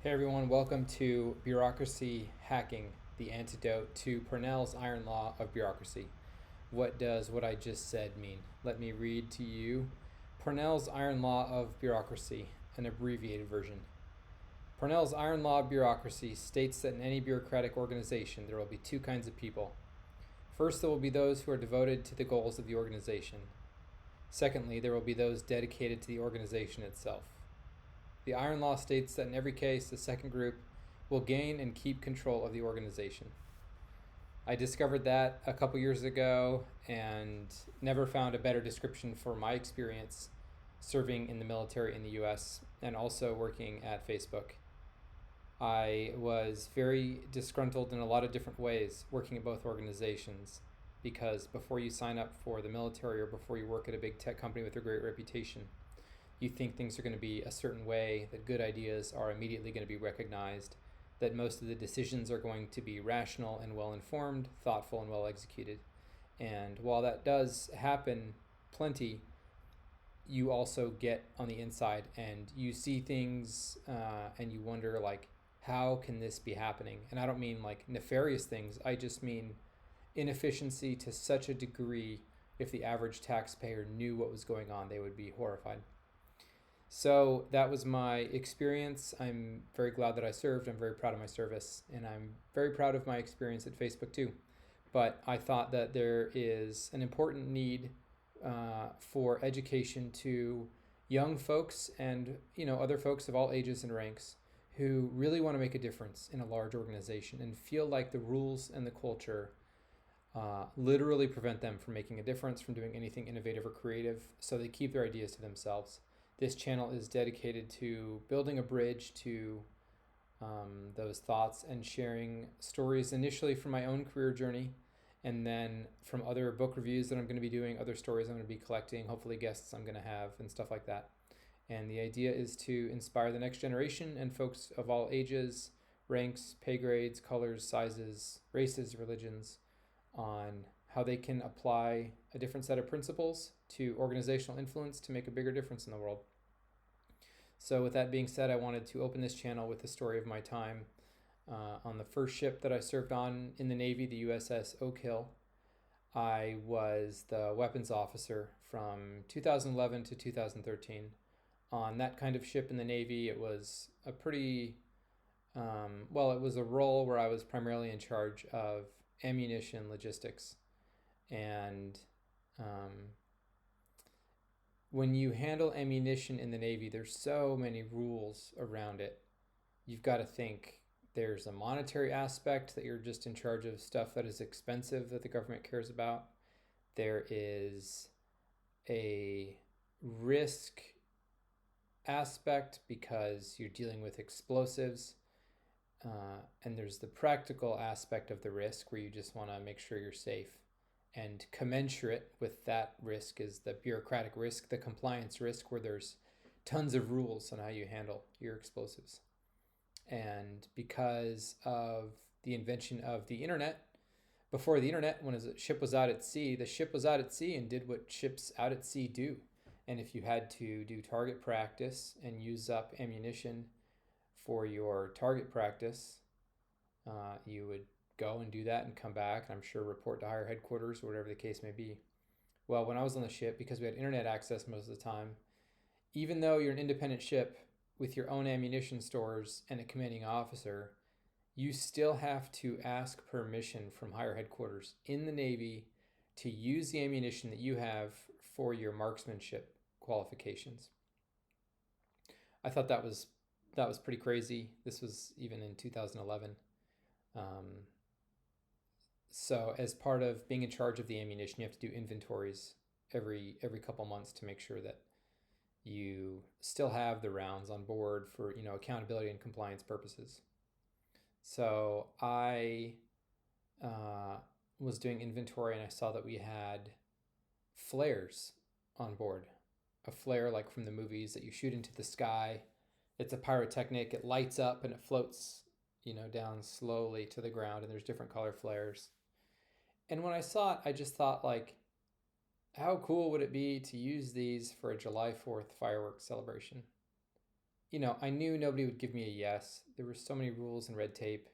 Hey everyone, welcome to Bureaucracy Hacking, the antidote to Pournelle's Iron Law of Bureaucracy. What does what I just said mean? Let me read to you Pournelle's Iron Law of Bureaucracy, an abbreviated version. Pournelle's Iron Law of Bureaucracy states that in any bureaucratic organization there will be two kinds of people. First, there will be those who are devoted to the goals of the organization. Secondly, there will be those dedicated to the organization itself. The Iron Law states that in every case, the second group will gain and keep control of the organization. I discovered that a couple years ago and never found a better description for my experience serving in the military in the US and also working at Facebook. I was very disgruntled in a lot of different ways working at both organizations because before you sign up for the military or before you work at a big tech company with a great reputation, you think things are going to be a certain way, that good ideas are immediately going to be recognized, that most of the decisions are going to be rational and well informed, thoughtful and well executed. And while that does happen plenty, you also get on the inside and you see things and you wonder, like, how can this be happening? And I don't mean like nefarious things, I just mean inefficiency to such a degree. If the average taxpayer knew what was going on, they would be horrified. So that was my experience. I'm very glad that I served. I'm very proud of my service, and I'm very proud of my experience at Facebook too. But I thought that there is an important need for education to young folks and other folks of all ages and ranks who really want to make a difference in a large organization and feel like the rules and the culture literally prevent them from making a difference, from doing anything innovative or creative, so they keep their ideas to themselves. This channel is dedicated to building a bridge to those thoughts and sharing stories initially from my own career journey and then from other book reviews that I'm going to be doing, other stories I'm going to be collecting, hopefully guests I'm going to have and stuff like that. And the idea is to inspire the next generation and folks of all ages, ranks, pay grades, colors, sizes, races, religions on how they can apply a different set of principles to organizational influence to make a bigger difference in the world. So with that being said, I wanted to open this channel with the story of my time on the first ship that I served on in the Navy, the USS Oak Hill. I was the weapons officer from 2011 to 2013. On that kind of ship in the Navy, it was a pretty, it was a role where I was primarily in charge of ammunition logistics. And when you handle ammunition in the Navy, there's so many rules around it. You've got to think there's a monetary aspect, that you're just in charge of stuff that is expensive that the government cares about. There is a risk aspect because you're dealing with explosives. And there's the practical aspect of the risk where you just want to make sure you're safe. And commensurate with that risk is the bureaucratic risk, the compliance risk, where there's tons of rules on how you handle your explosives. And because of the invention of the internet, before the internet, when a ship was out at sea, the ship was out at sea and did what ships out at sea do. And if you had to do target practice and use up ammunition for your target practice, you would go and do that and come back, and I'm sure report to higher headquarters or whatever the case may be. Well, when I was on the ship, because we had internet access most of the time, even though you're an independent ship with your own ammunition stores and a commanding officer, you still have to ask permission from higher headquarters in the Navy to use the ammunition that you have for your marksmanship qualifications. I thought that was pretty crazy. This was even in 2011. So as part of being in charge of the ammunition, you have to do inventories every couple months to make sure that you still have the rounds on board for accountability and compliance purposes. So I was doing inventory and I saw that we had flares on board. A flare like from the movies that you shoot into the sky. It's a pyrotechnic. It lights up and it floats down slowly to the ground, and there's different color flares. And when I saw it, I just thought, like, how cool would it be to use these for a July 4th fireworks celebration? I knew nobody would give me a yes. There were so many rules and red tape.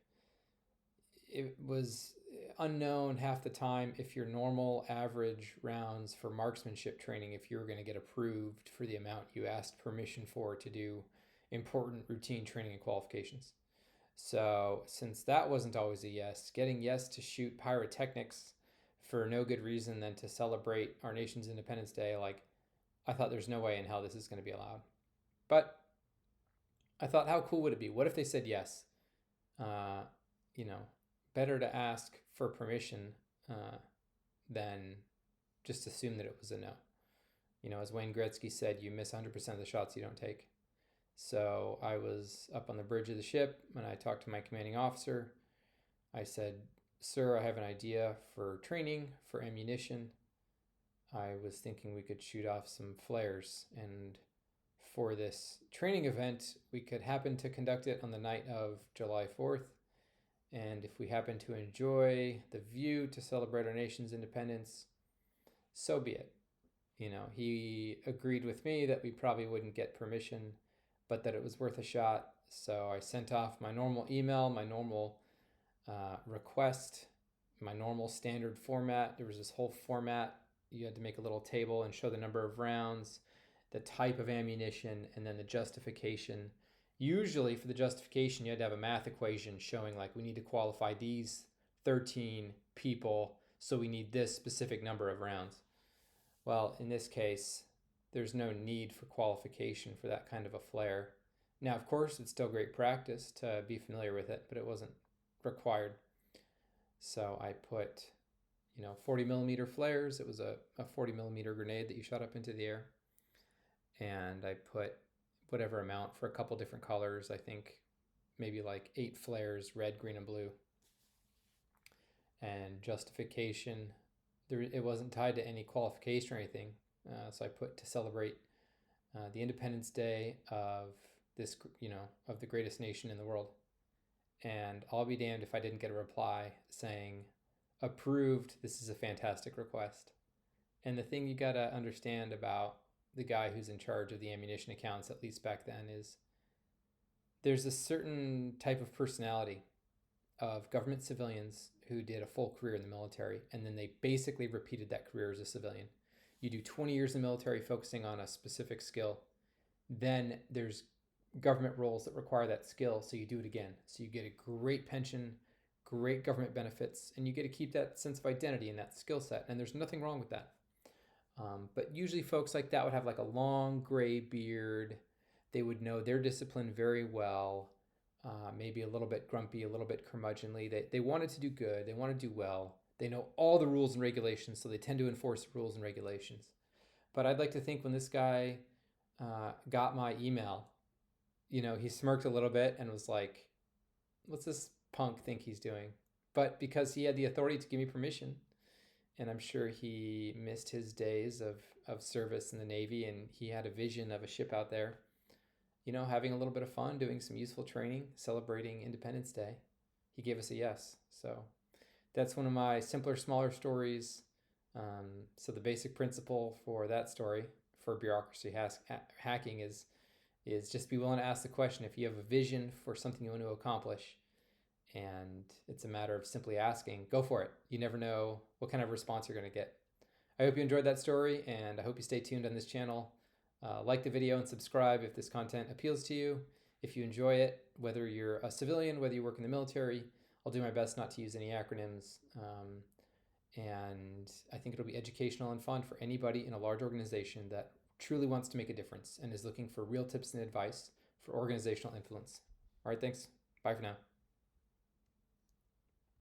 It was unknown half the time if your normal average rounds for marksmanship training, if you were going to get approved for the amount you asked permission for to do important routine training and qualifications. So, since that wasn't always a yes, getting yes to shoot pyrotechnics for no good reason than to celebrate our nation's Independence Day, like, I thought there's no way in hell this is going to be allowed. But I thought, how cool would it be? What if they said yes? Uh, you know, better to ask for permission than just assume that it was a no. As Wayne Gretzky said, you miss 100% of the shots you don't take. So I was up on the bridge of the ship and I talked to my commanding officer. I said, "Sir, I have an idea for training, for ammunition. I was thinking we could shoot off some flares, and for this training event, we could happen to conduct it on the night of July 4th. And if we happen to enjoy the view to celebrate our nation's independence, so be it." He agreed with me that we probably wouldn't get permission, but that it was worth a shot. So I sent off my normal email, my normal request, my normal standard format. There was this whole format. You had to make a little table and show the number of rounds, the type of ammunition, and then the justification. Usually for the justification, you had to have a math equation showing like we need to qualify these 13 people, so we need this specific number of rounds. Well, in this case, there's no need for qualification for that kind of a flare. Now, of course, it's still great practice to be familiar with it, but it wasn't required. So I put, 40 millimeter flares. It was a 40 millimeter grenade that you shot up into the air. And I put whatever amount for a couple different colors. I think maybe like 8 flares, red, green, and blue. And justification, it wasn't tied to any qualification or anything. So I put to celebrate the Independence Day of this, of the greatest nation in the world. And I'll be damned if I didn't get a reply saying, "Approved, this is a fantastic request." And the thing you gotta understand about the guy who's in charge of the ammunition accounts, at least back then, is there's a certain type of personality of government civilians who did a full career in the military, and then they basically repeated that career as a civilian. You do 20 years in the military focusing on a specific skill, then there's government roles that require that skill, so you do it again. So you get a great pension, great government benefits, and you get to keep that sense of identity and that skill set, and there's nothing wrong with that. But usually folks like that would have like a long gray beard. They would know their discipline very well, maybe a little bit grumpy, a little bit curmudgeonly. They wanted to do good. They want to do well. They know all the rules and regulations, so they tend to enforce the rules and regulations. But I'd like to think when this guy got my email, he smirked a little bit and was like, "What's this punk think he's doing?" But because he had the authority to give me permission, and I'm sure he missed his days of service in the Navy, and he had a vision of a ship out there, having a little bit of fun, doing some useful training, celebrating Independence Day, he gave us a yes. So that's one of my simpler, smaller stories. So the basic principle for that story, for bureaucracy hacking, is just be willing to ask the question. If you have a vision for something you want to accomplish, and it's a matter of simply asking, go for it. You never know what kind of response you're going to get. I hope you enjoyed that story, and I hope you stay tuned on this channel. Like the video and subscribe if this content appeals to you. If you enjoy it, whether you're a civilian, whether you work in the military, I'll do my best not to use any acronyms. And I think it'll be educational and fun for anybody in a large organization that truly wants to make a difference and is looking for real tips and advice for organizational influence. All right, thanks. Bye for now.